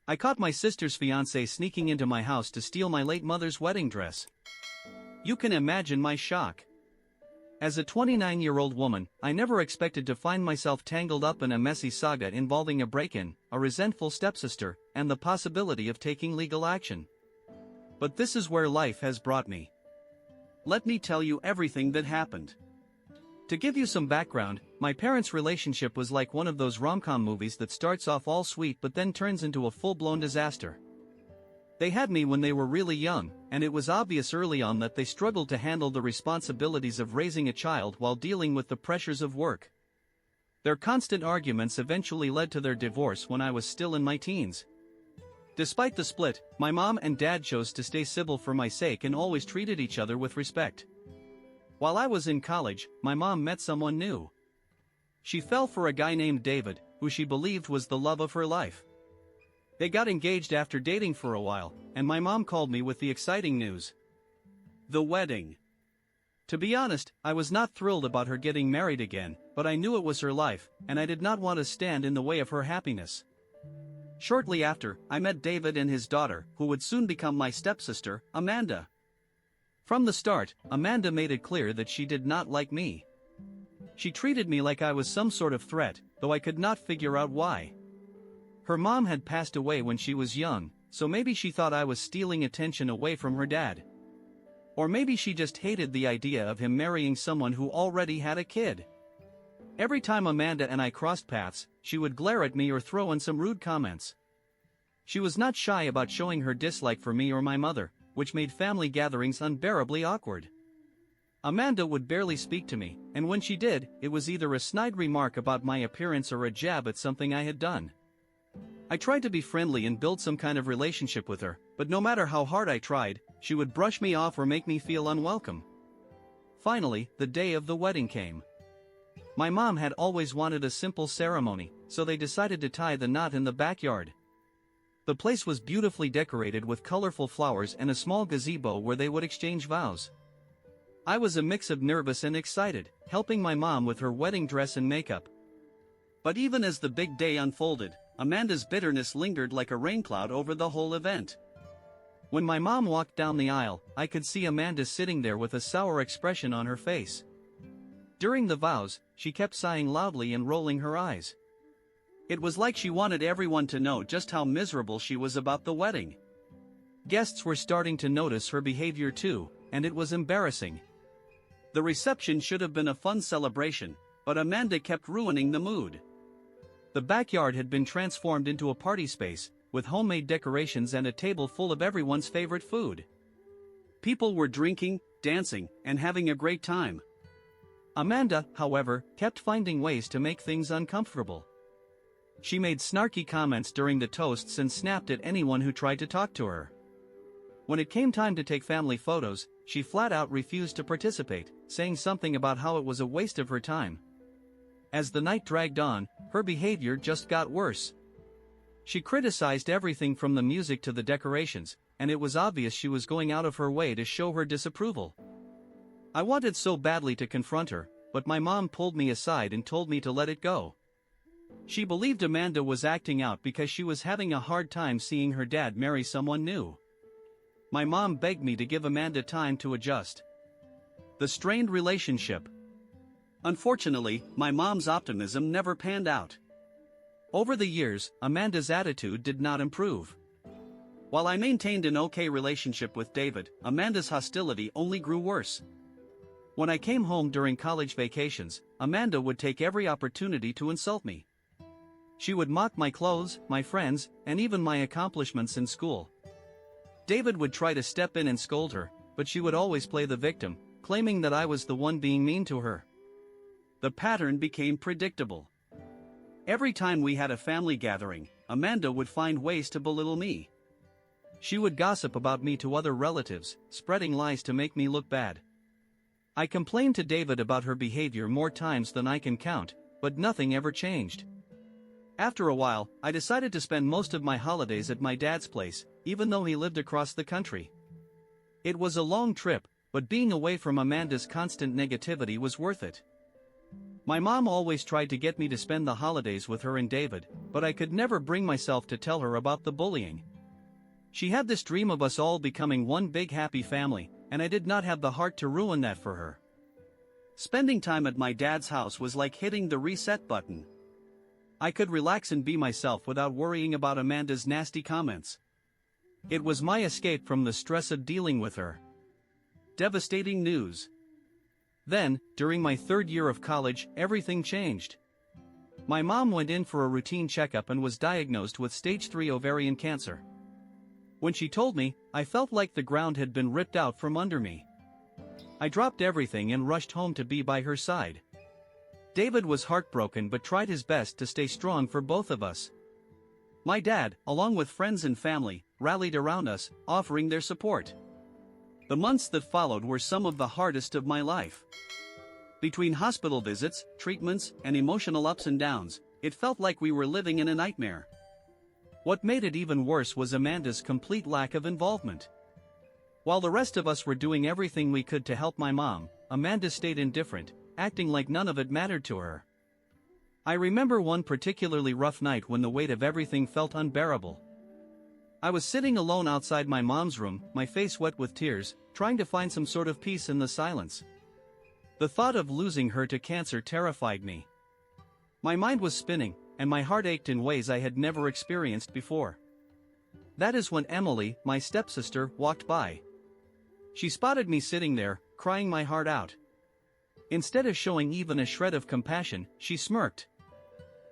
I caught my sister's fiancé sneaking into my house to steal my late mother's wedding dress. You can imagine my shock. As a 29-year-old woman, I never expected to find myself tangled up in a messy saga involving a break-in, a resentful stepsister, and the possibility of taking legal action. But this is where life has brought me. Let me tell you everything that happened. To give you some background, my parents' relationship was like one of those rom-com movies that starts off all sweet but then turns into a full-blown disaster. They had me when they were really young, and it was obvious early on that they struggled to handle the responsibilities of raising a child while dealing with the pressures of work. Their constant arguments eventually led to their divorce when I was still in my teens. Despite the split, my mom and dad chose to stay civil for my sake and always treated each other with respect. While I was in college, my mom met someone new. She fell for a guy named David, who she believed was the love of her life. They got engaged after dating for a while, and my mom called me with the exciting news. The wedding. To be honest, I was not thrilled about her getting married again, but I knew it was her life, and I did not want to stand in the way of her happiness. Shortly after, I met David and his daughter, who would soon become my stepsister, Amanda. From the start, Amanda made it clear that she did not like me. She treated me like I was some sort of threat, though I could not figure out why. Her mom had passed away when she was young, so maybe she thought I was stealing attention away from her dad. Or maybe she just hated the idea of him marrying someone who already had a kid. Every time Amanda and I crossed paths, she would glare at me or throw in some rude comments. She was not shy about showing her dislike for me or my mother, which made family gatherings unbearably awkward. Amanda would barely speak to me, and when she did, it was either a snide remark about my appearance or a jab at something I had done. I tried to be friendly and build some kind of relationship with her, but no matter how hard I tried, she would brush me off or make me feel unwelcome. Finally, the day of the wedding came. My mom had always wanted a simple ceremony, so they decided to tie the knot in the backyard. The place was beautifully decorated with colorful flowers and a small gazebo where they would exchange vows. I was a mix of nervous and excited, helping my mom with her wedding dress and makeup. But even as the big day unfolded, Amanda's bitterness lingered like a rain cloud over the whole event. When my mom walked down the aisle, I could see Amanda sitting there with a sour expression on her face. During the vows, she kept sighing loudly and rolling her eyes. It was like she wanted everyone to know just how miserable she was about the wedding. Guests were starting to notice her behavior too, and it was embarrassing. The reception should have been a fun celebration, but Amanda kept ruining the mood. The backyard had been transformed into a party space, with homemade decorations and a table full of everyone's favorite food. People were drinking, dancing, and having a great time. Amanda, however, kept finding ways to make things uncomfortable. She made snarky comments during the toasts and snapped at anyone who tried to talk to her. When it came time to take family photos, she flat out refused to participate, saying something about how it was a waste of her time. As the night dragged on, her behavior just got worse. She criticized everything from the music to the decorations, and it was obvious she was going out of her way to show her disapproval. I wanted so badly to confront her, but my mom pulled me aside and told me to let it go. She believed Amanda was acting out because she was having a hard time seeing her dad marry someone new. My mom begged me to give Amanda time to adjust. The strained relationship. Unfortunately, my mom's optimism never panned out. Over the years, Amanda's attitude did not improve. While I maintained an okay relationship with David, Amanda's hostility only grew worse. When I came home during college vacations, Amanda would take every opportunity to insult me. She would mock my clothes, my friends, and even my accomplishments in school. David would try to step in and scold her, but she would always play the victim, claiming that I was the one being mean to her. The pattern became predictable. Every time we had a family gathering, Amanda would find ways to belittle me. She would gossip about me to other relatives, spreading lies to make me look bad. I complained to David about her behavior more times than I can count, but nothing ever changed. After a while, I decided to spend most of my holidays at my dad's place, even though he lived across the country. It was a long trip, but being away from Amanda's constant negativity was worth it. My mom always tried to get me to spend the holidays with her and David, but I could never bring myself to tell her about the bullying. She had this dream of us all becoming one big happy family, and I did not have the heart to ruin that for her. Spending time at my dad's house was like hitting the reset button. I could relax and be myself without worrying about Amanda's nasty comments. It was my escape from the stress of dealing with her. Devastating news. Then, during my third year of college, everything changed. My mom went in for a routine checkup and was diagnosed with stage 3 ovarian cancer. When she told me, I felt like the ground had been ripped out from under me. I dropped everything and rushed home to be by her side. David was heartbroken but tried his best to stay strong for both of us. My dad, along with friends and family, rallied around us, offering their support. The months that followed were some of the hardest of my life. Between hospital visits, treatments, and emotional ups and downs, it felt like we were living in a nightmare. What made it even worse was Amanda's complete lack of involvement. While the rest of us were doing everything we could to help my mom, Amanda stayed indifferent, acting like none of it mattered to her. I remember one particularly rough night when the weight of everything felt unbearable. I was sitting alone outside my mom's room, my face wet with tears, trying to find some sort of peace in the silence. The thought of losing her to cancer terrified me. My mind was spinning, and my heart ached in ways I had never experienced before. That is when Emily, my stepsister, walked by. She spotted me sitting there, crying my heart out. Instead of showing even a shred of compassion, she smirked.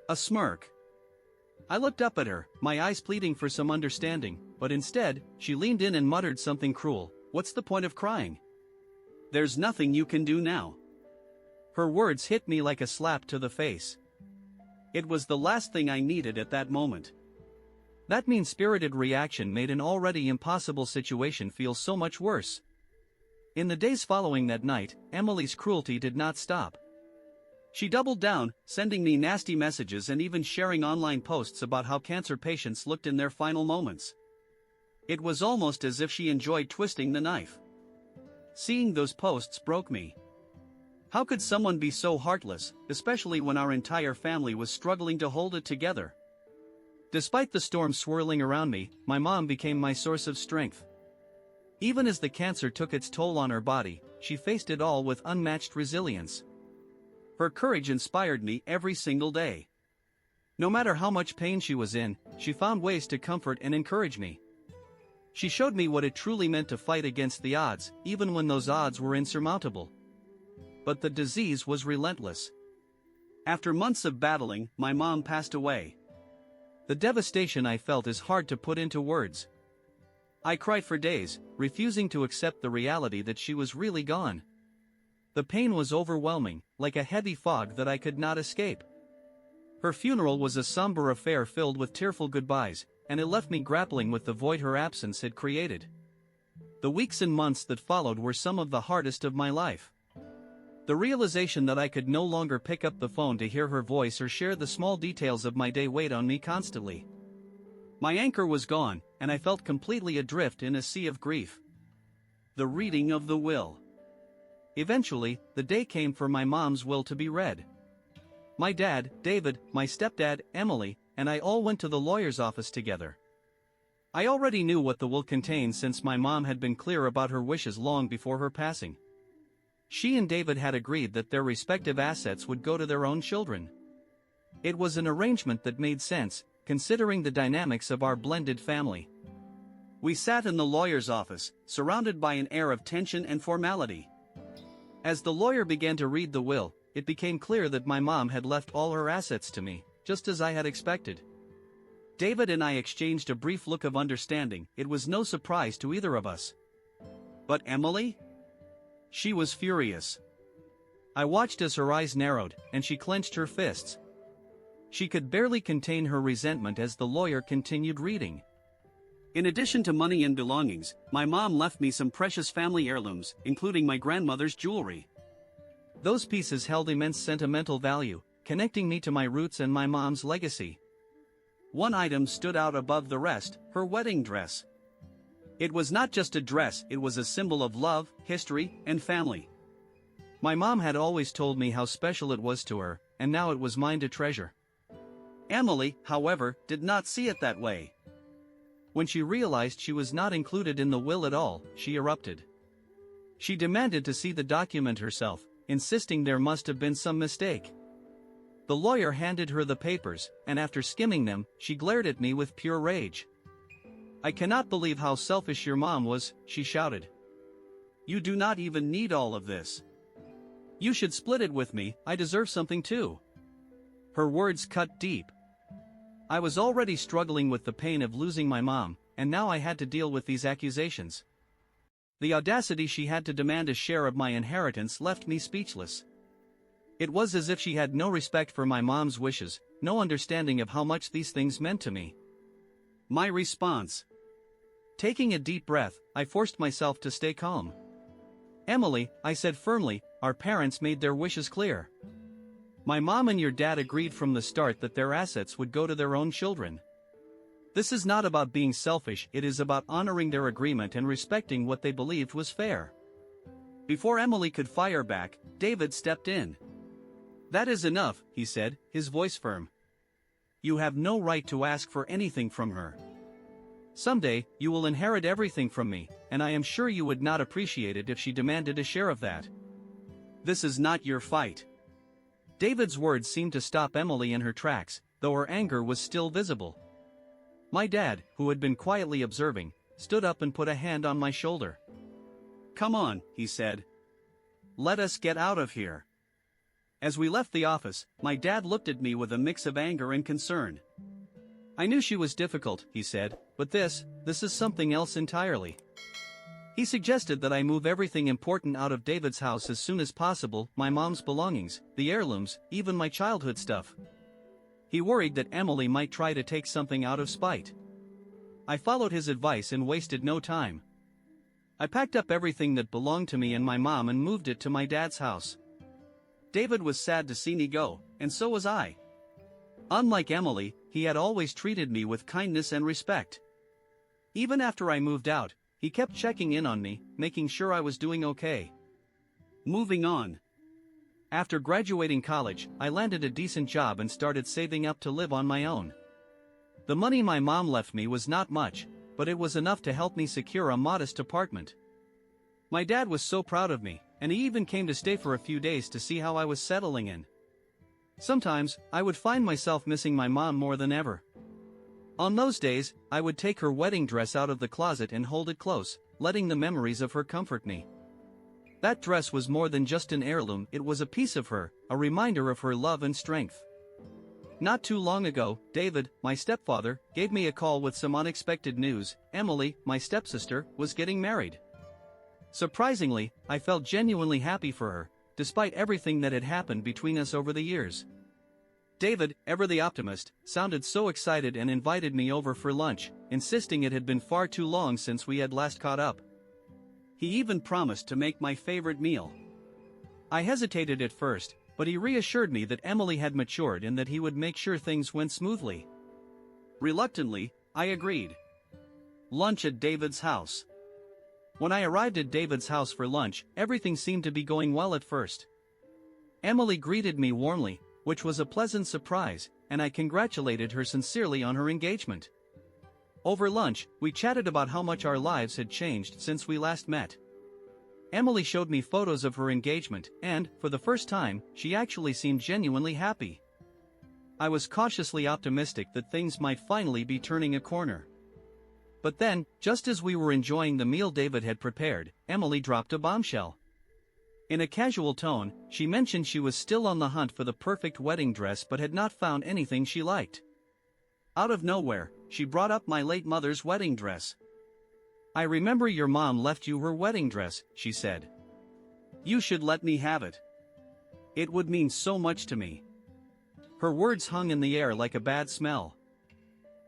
A smirk. I looked up at her, my eyes pleading for some understanding, but instead, she leaned in and muttered something cruel. "What's the point of crying? There's nothing you can do now." Her words hit me like a slap to the face. It was the last thing I needed at that moment. That mean-spirited reaction made an already impossible situation feel so much worse. In the days following that night, Emily's cruelty did not stop. She doubled down, sending me nasty messages and even sharing online posts about how cancer patients looked in their final moments. It was almost as if she enjoyed twisting the knife. Seeing those posts broke me. How could someone be so heartless, especially when our entire family was struggling to hold it together? Despite the storm swirling around me, my mom became my source of strength. Even as the cancer took its toll on her body, she faced it all with unmatched resilience. Her courage inspired me every single day. No matter how much pain she was in, she found ways to comfort and encourage me. She showed me what it truly meant to fight against the odds, even when those odds were insurmountable. But the disease was relentless. After months of battling, my mom passed away. The devastation I felt is hard to put into words. I cried for days, refusing to accept the reality that she was really gone. The pain was overwhelming, like a heavy fog that I could not escape. Her funeral was a somber affair filled with tearful goodbyes, and it left me grappling with the void her absence had created. The weeks and months that followed were some of the hardest of my life. The realization that I could no longer pick up the phone to hear her voice or share the small details of my day weighed on me constantly. My anchor was gone, and I felt completely adrift in a sea of grief. The reading of the will. Eventually, the day came for my mom's will to be read. My dad, David, my stepdad, Emily, and I all went to the lawyer's office together. I already knew what the will contained since my mom had been clear about her wishes long before her passing. She and David had agreed that their respective assets would go to their own children. It was an arrangement that made sense, considering the dynamics of our blended family. We sat in the lawyer's office, surrounded by an air of tension and formality. As the lawyer began to read the will, it became clear that my mom had left all her assets to me, just as I had expected. David and I exchanged a brief look of understanding. It was no surprise to either of us. But Emily? She was furious. I watched as her eyes narrowed, and she clenched her fists. She could barely contain her resentment as the lawyer continued reading. In addition to money and belongings, my mom left me some precious family heirlooms, including my grandmother's jewelry. Those pieces held immense sentimental value, connecting me to my roots and my mom's legacy. One item stood out above the rest: her wedding dress. It was not just a dress, it was a symbol of love, history, and family. My mom had always told me how special it was to her, and now it was mine to treasure. Emily, however, did not see it that way. When she realized she was not included in the will at all, she erupted. She demanded to see the document herself, insisting there must have been some mistake. The lawyer handed her the papers, and after skimming them, she glared at me with pure rage. "I cannot believe how selfish your mom was," she shouted. "You do not even need all of this. You should split it with me, I deserve something too." Her words cut deep. I was already struggling with the pain of losing my mom, and now I had to deal with these accusations. The audacity she had to demand a share of my inheritance left me speechless. It was as if she had no respect for my mom's wishes, no understanding of how much these things meant to me. My response. Taking a deep breath, I forced myself to stay calm. "Emily," I said firmly, "our parents made their wishes clear. My mom and your dad agreed from the start that their assets would go to their own children. This is not about being selfish, it is about honoring their agreement and respecting what they believed was fair." Before Emily could fire back, David stepped in. "That is enough," he said, his voice firm. "You have no right to ask for anything from her. Someday, you will inherit everything from me, and I am sure you would not appreciate it if she demanded a share of that. This is not your fight." David's words seemed to stop Emily in her tracks, though her anger was still visible. My dad, who had been quietly observing, stood up and put a hand on my shoulder. "Come on," he said. "Let us get out of here." As we left the office, my dad looked at me with a mix of anger and concern. "I knew she was difficult," he said, "but this is something else entirely." He suggested that I move everything important out of David's house as soon as possible, my mom's belongings, the heirlooms, even my childhood stuff. He worried that Emily might try to take something out of spite. I followed his advice and wasted no time. I packed up everything that belonged to me and my mom and moved it to my dad's house. David was sad to see me go, and so was I. Unlike Emily, he had always treated me with kindness and respect. Even after I moved out, he kept checking in on me, making sure I was doing okay. Moving on. After graduating college, I landed a decent job and started saving up to live on my own. The money my mom left me was not much, but it was enough to help me secure a modest apartment. My dad was so proud of me, and he even came to stay for a few days to see how I was settling in. Sometimes, I would find myself missing my mom more than ever. On those days, I would take her wedding dress out of the closet and hold it close, letting the memories of her comfort me. That dress was more than just an heirloom, it was a piece of her, a reminder of her love and strength. Not too long ago, David, my stepfather, gave me a call with some unexpected news. Emily, my stepsister, was getting married. Surprisingly, I felt genuinely happy for her, despite everything that had happened between us over the years. David, ever the optimist, sounded so excited and invited me over for lunch, insisting it had been far too long since we had last caught up. He even promised to make my favorite meal. I hesitated at first, but he reassured me that Emily had matured and that he would make sure things went smoothly. Reluctantly, I agreed. Lunch at David's house. When I arrived at David's house for lunch, everything seemed to be going well at first. Emily greeted me warmly, which was a pleasant surprise, and I congratulated her sincerely on her engagement. Over lunch, we chatted about how much our lives had changed since we last met. Emily showed me photos of her engagement, and, for the first time, she actually seemed genuinely happy. I was cautiously optimistic that things might finally be turning a corner. But then, just as we were enjoying the meal David had prepared, Emily dropped a bombshell. In a casual tone, she mentioned she was still on the hunt for the perfect wedding dress but had not found anything she liked. Out of nowhere, she brought up my late mother's wedding dress. "I remember your mom left you her wedding dress," she said. "You should let me have it. It would mean so much to me." Her words hung in the air like a bad smell.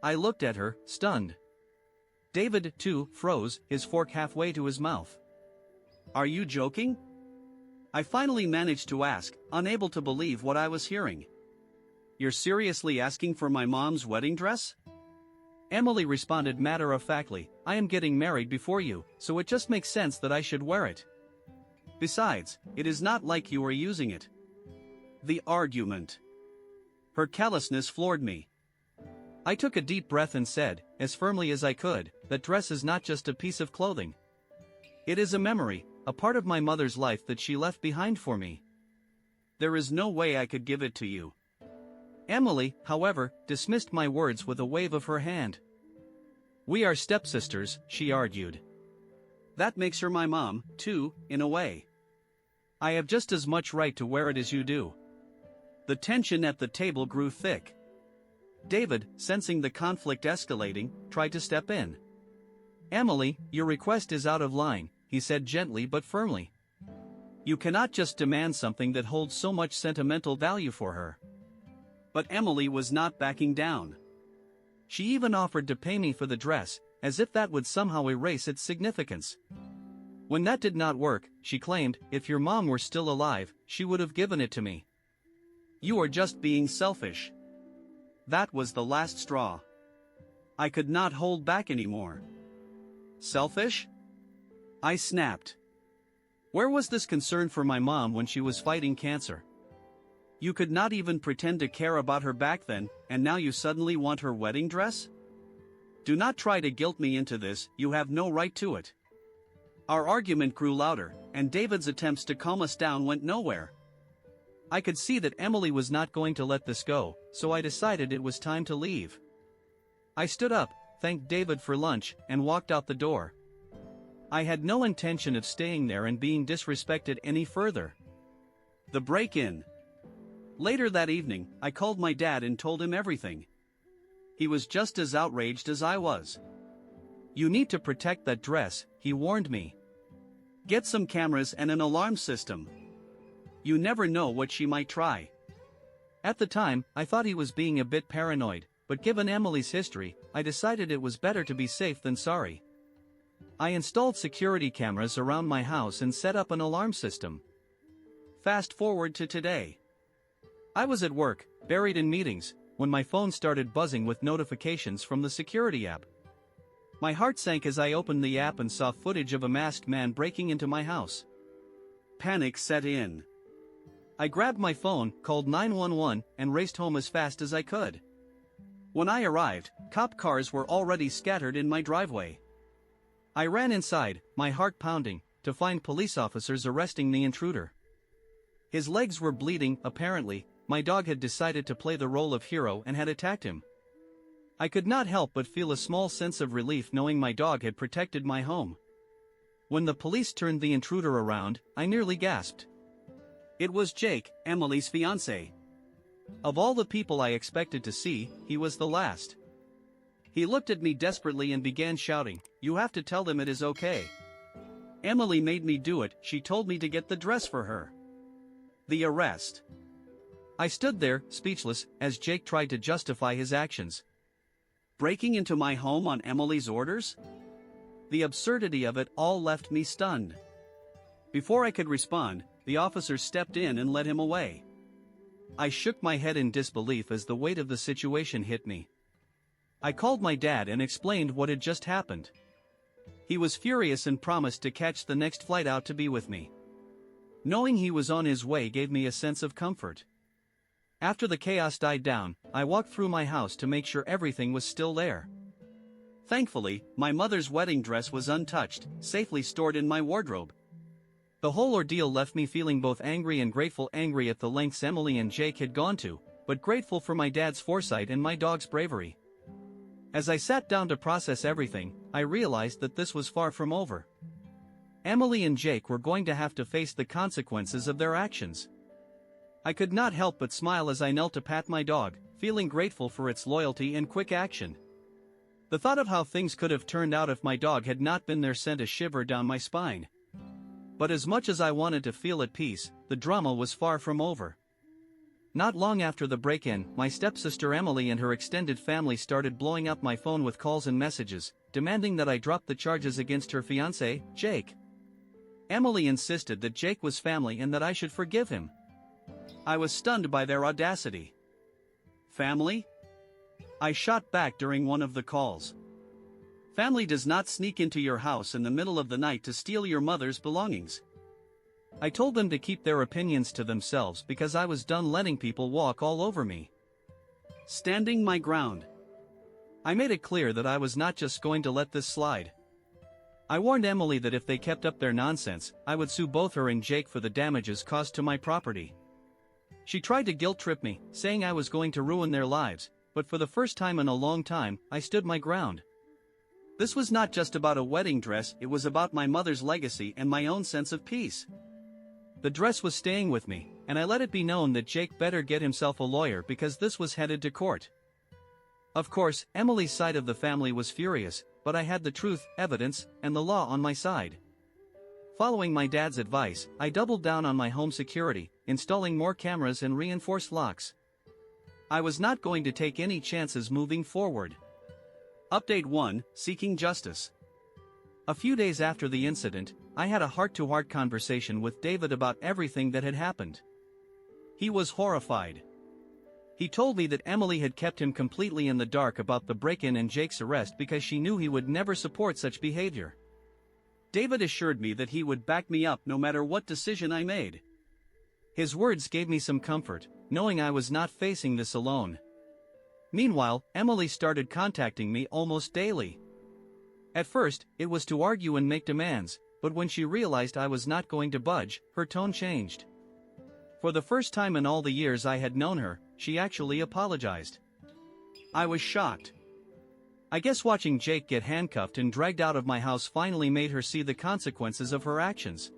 I looked at her, stunned. David, too, froze, his fork halfway to his mouth. "Are you joking?" I finally managed to ask, unable to believe what I was hearing. "You're seriously asking for my mom's wedding dress?" Emily responded matter-of-factly, "I am getting married before you, so it just makes sense that I should wear it." Besides, it is not like you are using it. The argument. Her callousness floored me. I took a deep breath and said, as firmly as I could, that dress is not just a piece of clothing. It is a memory, a part of my mother's life that she left behind for me. There is no way I could give it to you. Emily, however, dismissed my words with a wave of her hand. We are stepsisters, she argued. That makes her my mom, too, in a way. I have just as much right to wear it as you do. The tension at the table grew thick. David, sensing the conflict escalating, tried to step in. Emily, your request is out of line, he said gently but firmly. You cannot just demand something that holds so much sentimental value for her. But Emily was not backing down. She even offered to pay me for the dress, as if that would somehow erase its significance. When that did not work, she claimed, if your mom were still alive, she would have given it to me. You are just being selfish. That was the last straw. I could not hold back anymore. Selfish? I snapped. Where was this concern for my mom when she was fighting cancer? You could not even pretend to care about her back then, and now you suddenly want her wedding dress? Do not try to guilt me into this, you have no right to it. Our argument grew louder, and David's attempts to calm us down went nowhere. I could see that Emily was not going to let this go, so I decided it was time to leave. I stood up, thanked David for lunch, and walked out the door. I had no intention of staying there and being disrespected any further. The break-in. Later that evening, I called my dad and told him everything. He was just as outraged as I was. You need to protect that dress, he warned me. Get some cameras and an alarm system. You never know what she might try. At the time, I thought he was being a bit paranoid, but given Emily's history, I decided it was better to be safe than sorry. I installed security cameras around my house and set up an alarm system. Fast forward to today. I was at work, buried in meetings, when my phone started buzzing with notifications from the security app. My heart sank as I opened the app and saw footage of a masked man breaking into my house. Panic set in. I grabbed my phone, called 911, and raced home as fast as I could. When I arrived, cop cars were already scattered in my driveway. I ran inside, my heart pounding, to find police officers arresting the intruder. His legs were bleeding, apparently. My dog had decided to play the role of hero and had attacked him. I could not help but feel a small sense of relief knowing my dog had protected my home. When the police turned the intruder around, I nearly gasped. It was Jake, Emily's fiancé. Of all the people I expected to see, he was the last. He looked at me desperately and began shouting, "You have to tell them it is okay." Emily made me do it, she told me to get the dress for her. The arrest. I stood there, speechless, as Jake tried to justify his actions. Breaking into my home on Emily's orders? The absurdity of it all left me stunned. Before I could respond, the officers stepped in and led him away. I shook my head in disbelief as the weight of the situation hit me. I called my dad and explained what had just happened. He was furious and promised to catch the next flight out to be with me. Knowing he was on his way gave me a sense of comfort. After the chaos died down, I walked through my house to make sure everything was still there. Thankfully, my mother's wedding dress was untouched, safely stored in my wardrobe. The whole ordeal left me feeling both angry and grateful, angry at the lengths Emily and Jake had gone to, but grateful for my dad's foresight and my dog's bravery. As I sat down to process everything, I realized that this was far from over. Emily and Jake were going to have to face the consequences of their actions. I could not help but smile as I knelt to pat my dog, feeling grateful for its loyalty and quick action. The thought of how things could have turned out if my dog had not been there sent a shiver down my spine. But as much as I wanted to feel at peace, the drama was far from over. Not long after the break-in, my stepsister Emily and her extended family started blowing up my phone with calls and messages, demanding that I drop the charges against her fiancé, Jake. Emily insisted that Jake was family and that I should forgive him. I was stunned by their audacity. Family? I shot back during one of the calls. Family does not sneak into your house in the middle of the night to steal your mother's belongings. I told them to keep their opinions to themselves because I was done letting people walk all over me. Standing my ground. I made it clear that I was not just going to let this slide. I warned Emily that if they kept up their nonsense, I would sue both her and Jake for the damages caused to my property. She tried to guilt-trip me, saying I was going to ruin their lives, but for the first time in a long time, I stood my ground. This was not just about a wedding dress, it was about my mother's legacy and my own sense of peace. The dress was staying with me, and I let it be known that Jake better get himself a lawyer because this was headed to court. Of course, Emily's side of the family was furious, but I had the truth, evidence, and the law on my side. Following my dad's advice, I doubled down on my home security, installing more cameras and reinforced locks. I was not going to take any chances moving forward. Update 1: Seeking Justice. A few days after the incident, I had a heart-to-heart conversation with David about everything that had happened. He was horrified. He told me that Emily had kept him completely in the dark about the break-in and Jake's arrest because she knew he would never support such behavior. David assured me that he would back me up no matter what decision I made. His words gave me some comfort, knowing I was not facing this alone. Meanwhile, Emily started contacting me almost daily. At first, it was to argue and make demands, but when she realized I was not going to budge, her tone changed. For the first time in all the years I had known her, she actually apologized. I was shocked. I guess watching Jake get handcuffed and dragged out of my house finally made her see the consequences of her actions.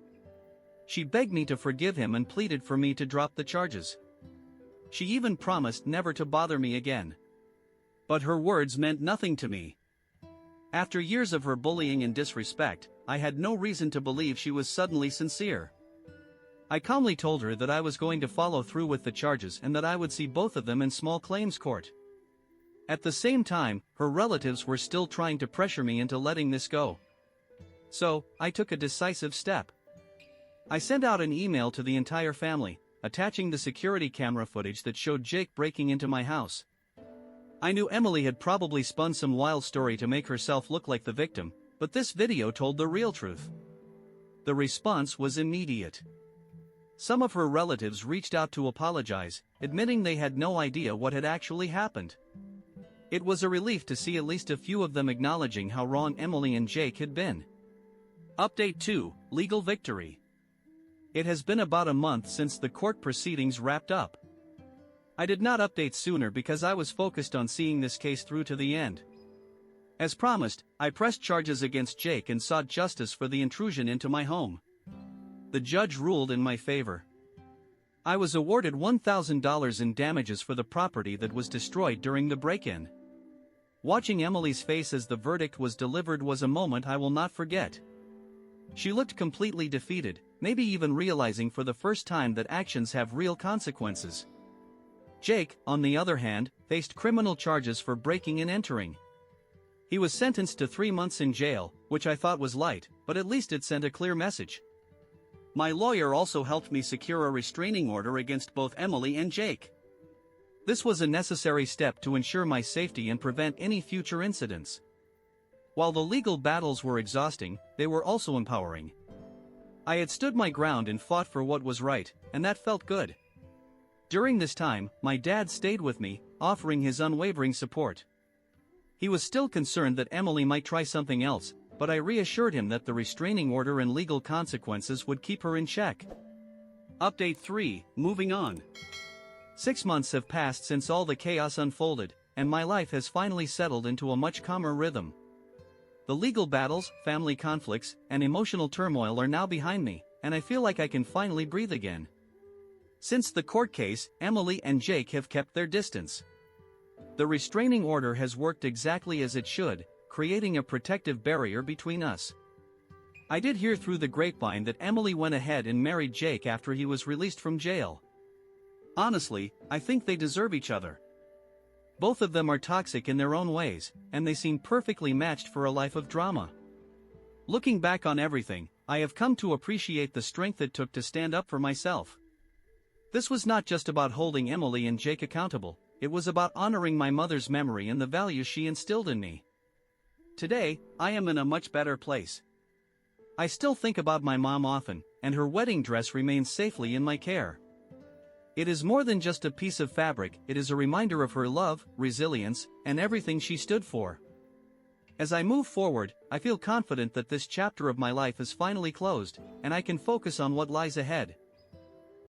She begged me to forgive him and pleaded for me to drop the charges. She even promised never to bother me again. But her words meant nothing to me. After years of her bullying and disrespect, I had no reason to believe she was suddenly sincere. I calmly told her that I was going to follow through with the charges and that I would see both of them in small claims court. At the same time, her relatives were still trying to pressure me into letting this go. So, I took a decisive step. I sent out an email to the entire family, attaching the security camera footage that showed Jake breaking into my house. I knew Emily had probably spun some wild story to make herself look like the victim, but this video told the real truth. The response was immediate. Some of her relatives reached out to apologize, admitting they had no idea what had actually happened. It was a relief to see at least a few of them acknowledging how wrong Emily and Jake had been. Update 2: Legal Victory. It has been about a month since the court proceedings wrapped up. I did not update sooner because I was focused on seeing this case through to the end. As promised, I pressed charges against Jake and sought justice for the intrusion into my home. The judge ruled in my favor. I was awarded $1,000 in damages for the property that was destroyed during the break-in. Watching Emily's face as the verdict was delivered was a moment I will not forget. She looked completely defeated, maybe even realizing for the first time that actions have real consequences. Jake, on the other hand, faced criminal charges for breaking and entering. He was sentenced to 3 months in jail, which I thought was light, but at least it sent a clear message. My lawyer also helped me secure a restraining order against both Emily and Jake. This was a necessary step to ensure my safety and prevent any future incidents. While the legal battles were exhausting, they were also empowering. I had stood my ground and fought for what was right, and that felt good. During this time, my dad stayed with me, offering his unwavering support. He was still concerned that Emily might try something else, but I reassured him that the restraining order and legal consequences would keep her in check. Update 3: Moving on. 6 months have passed since all the chaos unfolded, and my life has finally settled into a much calmer rhythm. The legal battles, family conflicts, and emotional turmoil are now behind me, and I feel like I can finally breathe again. Since the court case, Emily and Jake have kept their distance. The restraining order has worked exactly as it should, creating a protective barrier between us. I did hear through the grapevine that Emily went ahead and married Jake after he was released from jail. Honestly, I think they deserve each other. Both of them are toxic in their own ways, and they seem perfectly matched for a life of drama. Looking back on everything, I have come to appreciate the strength it took to stand up for myself. This was not just about holding Emily and Jake accountable, it was about honoring my mother's memory and the values she instilled in me. Today, I am in a much better place. I still think about my mom often, and her wedding dress remains safely in my care. It is more than just a piece of fabric, it is a reminder of her love, resilience, and everything she stood for. As I move forward, I feel confident that this chapter of my life is finally closed, and I can focus on what lies ahead.